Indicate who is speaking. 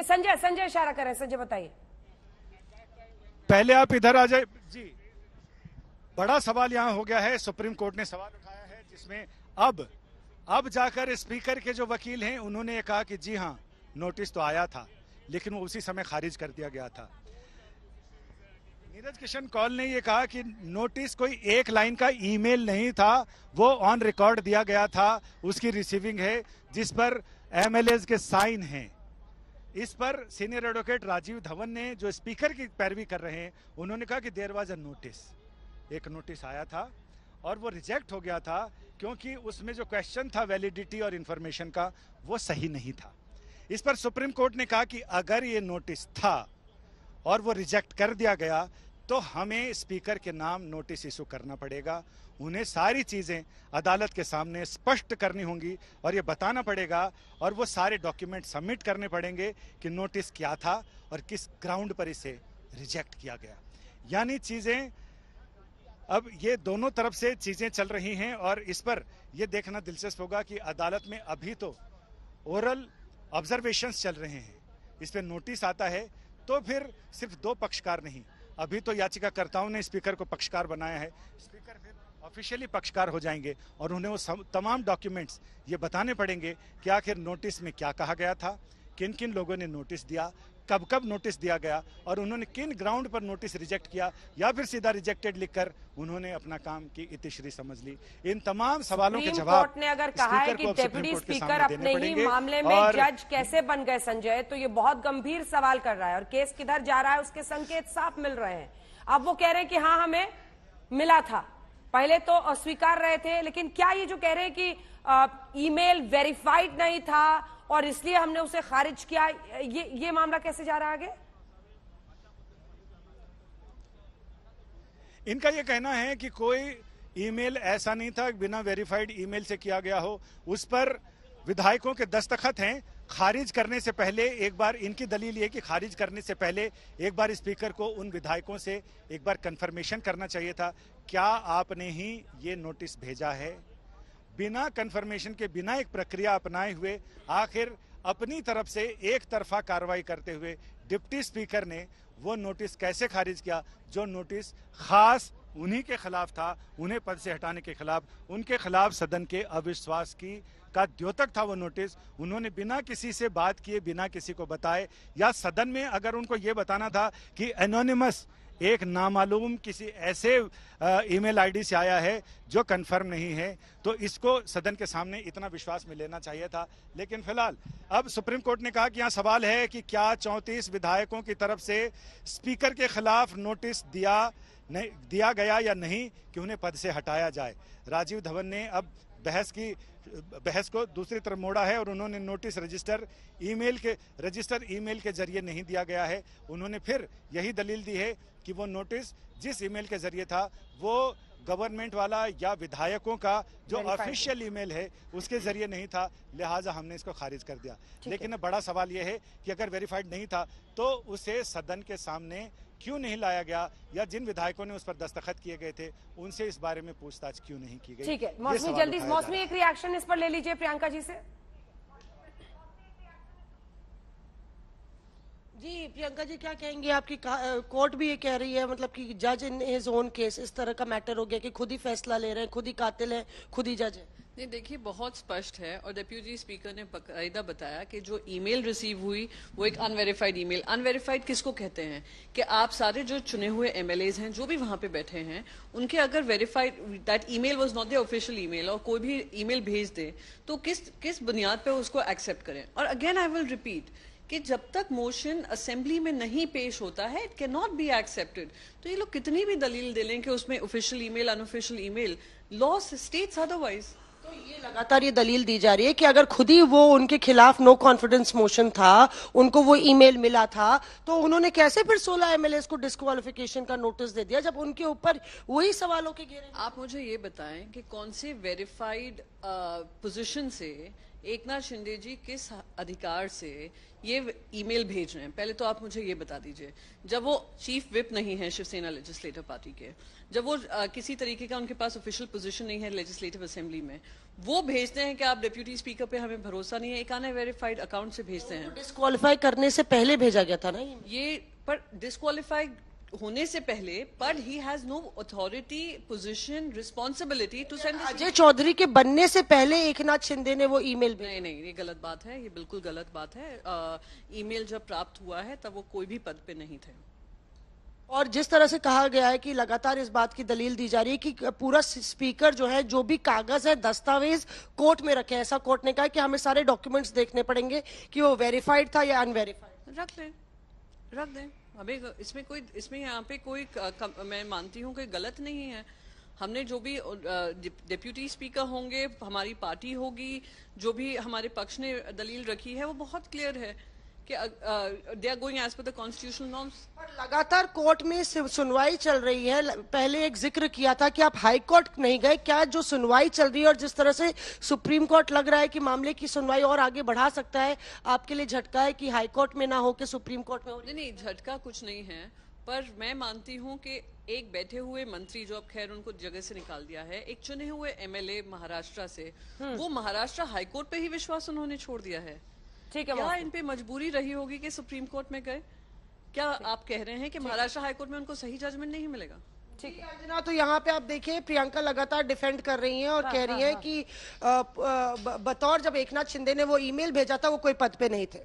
Speaker 1: संजय संजय इशारा कर रहे हैं, संजय बताइए।
Speaker 2: पहले आप इधर आ जाए जी। बड़ा सवाल यहाँ हो गया है, सुप्रीम कोर्ट ने सवाल उठाया है जिसमें अब जाकर स्पीकर के जो वकील हैं उन्होंने कहा कि जी हाँ नोटिस तो आया था, लेकिन वो उसी समय खारिज कर दिया गया था। नीरज किशन कौल ने ये कहा कि नोटिस कोई एक लाइन का ईमेल नहीं था, वो ऑन रिकॉर्ड दिया गया था, उसकी रिसीविंग है जिस पर एमएलएज के साइन हैं। इस पर सीनियर एडवोकेट राजीव धवन ने, जो स्पीकर की पैरवी कर रहे हैं, उन्होंने कहा कि देयर वाज अ नोटिस, एक नोटिस आया था और वो रिजेक्ट हो गया था क्योंकि उसमें जो क्वेश्चन था वैलिडिटी और इंफॉर्मेशन का वो सही नहीं था। इस पर सुप्रीम कोर्ट ने कहा कि अगर ये नोटिस था और वो रिजेक्ट कर दिया गया तो हमें स्पीकर के नाम नोटिस इशू करना पड़ेगा, उन्हें सारी चीजें अदालत के सामने स्पष्ट करनी होंगी और ये बताना पड़ेगा और वो सारे डॉक्यूमेंट सबमिट करने पड़ेंगे कि नोटिस क्या था और किस ग्राउंड पर इसे रिजेक्ट किया गया। यानी चीजें अब ये दोनों तरफ से चीजें चल रही हैं और इस पर यह देखना दिलचस्प होगा कि अदालत में अभी तो ओरल ऑब्जर्वेशंस चल रहे हैं, इस पर नोटिस आता है तो फिर सिर्फ दो पक्षकार नहीं, अभी तो याचिकाकर्ताओं ने स्पीकर को पक्षकार बनाया है, स्पीकर फिर ऑफिशियली पक्षकार हो जाएंगे और उन्हें वो तमाम डॉक्यूमेंट्स ये बताने पड़ेंगे कि आखिर नोटिस में क्या कहा गया था, किन किन लोगों ने नोटिस दिया, कब कब नोटिस दिया गया और उन्होंने किन ग्राउंड पर नोटिस रिजेक्ट किया या फिर सीधा रिजेक्टेड लिखकर उन्होंने अपना काम की इतिश्री समझ ली। इन तमाम सवालों के जवाब
Speaker 1: कोर्ट ने अगर कहा है कि डेप्यूटी स्पीकर अपने ही मामले में जज कैसे बन गए संजय, तो ये बहुत गंभीर सवाल कर रहा है और केस किधर जा रहा है उसके संकेत साफ मिल रहे हैं। अब वो कह रहे हैं कि हाँ हमें मिला था, पहले तो अस्वीकार रहे थे, लेकिन क्या ये जो कह रहे हैं कि ईमेल वेरीफाइड नहीं था और इसलिए हमने उसे खारिज किया, ये मामला कैसे जा रहा है आगे?
Speaker 2: इनका ये कहना है कि कोई ईमेल ऐसा नहीं था बिना वेरीफाइड ईमेल से किया गया हो, उस पर विधायकों के दस्तखत हैं। खारिज करने से पहले एक बार इनकी दलील ये कि खारिज करने से पहले एक बार स्पीकर को उन विधायकों से एक बार कंफर्मेशन करना चाहिए था, क्या आपने ही ये नोटिस भेजा है। बिना कंफर्मेशन के, बिना एक प्रक्रिया अपनाए हुए आखिर अपनी तरफ से एक तरफा कार्रवाई करते हुए डिप्टी स्पीकर ने वो नोटिस कैसे खारिज किया जो नोटिस खास उन्हीं के खिलाफ था, उन्हें पद से हटाने के खिलाफ, उनके खिलाफ सदन के अविश्वास की का द्योतक था वो नोटिस। उन्होंने बिना किसी से बात किए, बिना किसी को बताए, या सदन में अगर उनको ये बताना था कि एनोनिमस एक नामालूम किसी ऐसे ईमेल आईडी से आया है जो कंफर्म नहीं है, तो इसको सदन के सामने इतना विश्वास में लेना चाहिए था। लेकिन फिलहाल अब सुप्रीम कोर्ट ने कहा कि यहाँ सवाल है कि क्या 34 विधायकों की तरफ से स्पीकर के खिलाफ नोटिस दिया गया या नहीं कि उन्हें पद से हटाया जाए। राजीव धवन ने अब बहस को दूसरी तरफ मोड़ा है और उन्होंने नोटिस रजिस्टर ईमेल के जरिए नहीं दिया गया है। उन्होंने फिर यही दलील दी है कि वो नोटिस जिस ईमेल के जरिए था वो गवर्नमेंट वाला या विधायकों का जो ऑफिशियल ईमेल है उसके जरिए नहीं था, लिहाजा हमने इसको खारिज कर दिया। लेकिन अब बड़ा सवाल यह है कि अगर वेरीफाइड नहीं था तो उसे सदन के सामने क्यों नहीं लाया गया, या जिन विधायकों ने उस पर दस्तखत किए गए थे उनसे इस बारे में पूछताछ क्यों नहीं की गई।
Speaker 1: ठीक है मौसमी, जल्दी मौसमी एक रिएक्शन इस पर ले लीजिए प्रियंका जी से।
Speaker 3: जी प्रियंका जी क्या कहेंगे, आपकी कोर्ट भी ये कह रही है मतलब कि जज इन हिज ओन केस इस तरह का मैटर हो गया कि खुद ही फैसला ले रहे हैं, खुद ही कातिल है, खुद ही जज है।
Speaker 4: नहीं देखिए बहुत स्पष्ट है और डेप्यूटी स्पीकर ने बाकायदा बताया कि जो ईमेल रिसीव हुई वो एक अनवेरिफाइड ईमेल। अनवेरिफाइड किसको कहते हैं कि आप सारे जो चुने हुए एमएलएज हैं जो भी वहां पे बैठे हैं उनके अगर verified that email was not the official email और कोई भी ईमेल भेज दे तो किस बुनियाद पे उसको एक्सेप्ट करें। और अगेन आई विल रिपीट कि जब तक मोशन असेंबली में नहीं पेश होता है it can not be accepted. तो ये लोग कितनी भी दलील दे लें कि उसमें official email unofficial email, law states otherwise.
Speaker 3: तो ये लगातार ये दलील दी जा रही है कि अगर खुद ही वो उनके खिलाफ नो कॉन्फिडेंस मोशन था, उनको वो ईमेल मिला था, तो उन्होंने कैसे फिर 16 एमएलएस को डिस्क्वालिफिकेशन का नोटिस दे दिया जब उनके ऊपर वही सवालों के घेरे।
Speaker 4: आप मुझे ये बताएं कि कौन से वेरीफाइड पोजीशन से एकनाथ शिंदे जी किस अधिकार से ये ईमेल भेज रहे हैं? पहले तो आप मुझे ये बता दीजिए। जब वो चीफ विप नहीं है शिवसेना लेजिस्लेटिव पार्टी के, जब वो किसी तरीके का उनके पास ऑफिशियल पोजीशन नहीं है लेजिस्लेटिव असेंबली में, वो भेजते हैं कि आप डिप्यूटी स्पीकर पे हमें भरोसा नहीं है, एक अनवेरिफाइड अकाउंट से भेजते हैं।
Speaker 3: डिस्क्वालीफाई करने से पहले भेजा गया था ना
Speaker 4: ये पर डिस्क्वालीफाई होने से पहले, पर he has no authority, position, responsibility to send.
Speaker 3: Ajay Chaudhary के बनने से पहले एकनाथ शिंदे ने वो ईमेल
Speaker 4: नहीं नहीं, ये गलत बात है, ये बिल्कुल गलत बात है। ईमेल जब प्राप्त हुआ है तब वो कोई भी पद पे नहीं थे।
Speaker 3: और जिस तरह से कहा गया है कि लगातार इस बात की दलील दी जा रही है कि पूरा स्पीकर जो है, जो भी कागज है, दस्तावेज कोर्ट में रखे, ऐसा कोर्ट ने कहा कि हमें सारे डॉक्यूमेंट्स देखने पड़ेंगे कि वो वेरीफाइड था या अनवेरीफाइड।
Speaker 4: रख दें। अभी इसमें यहाँ पे कोई मैं मानती हूँ कि गलत नहीं है। हमने जो भी डिप्यूटी स्पीकर होंगे, हमारी पार्टी होगी, जो भी हमारे पक्ष ने दलील रखी है वो बहुत क्लियर है कि they are going as per the constitutional norms.
Speaker 3: पर लगातार कोर्ट में सुनवाई चल रही है। पहले एक जिक्र किया था कि आप हाई कोर्ट नहीं गए, क्या जो सुनवाई चल रही है और जिस तरह से सुप्रीम कोर्ट लग रहा है कि मामले की सुनवाई और आगे बढ़ा सकता है, आपके लिए झटका है कि हाई कोर्ट में ना हो के सुप्रीम कोर्ट में हो?
Speaker 4: नहीं, झटका कुछ नहीं है, पर मैं मानती हूँ कि एक बैठे हुए मंत्री, जो अब खैर उनको जगह से निकाल दिया है, एक चुने हुए एमएलए महाराष्ट्र से, वो महाराष्ट्र हाईकोर्ट पे ही विश्वास उन्होंने छोड़ दिया है।
Speaker 1: ठीक है,
Speaker 4: क्या इन पे मजबूरी रही होगी कि सुप्रीम कोर्ट में गए? क्या आप कह रहे हैं कि महाराष्ट्र हाईकोर्ट में उनको सही जजमेंट नहीं मिलेगा?
Speaker 3: ठीक है अंजना, तो यहाँ पे आप देखिए प्रियंका लगातार डिफेंड कर रही हैं और कह रही हैं कि बतौर जब एकनाथ शिंदे ने वो ईमेल भेजा था वो कोई पद पे नहीं थे।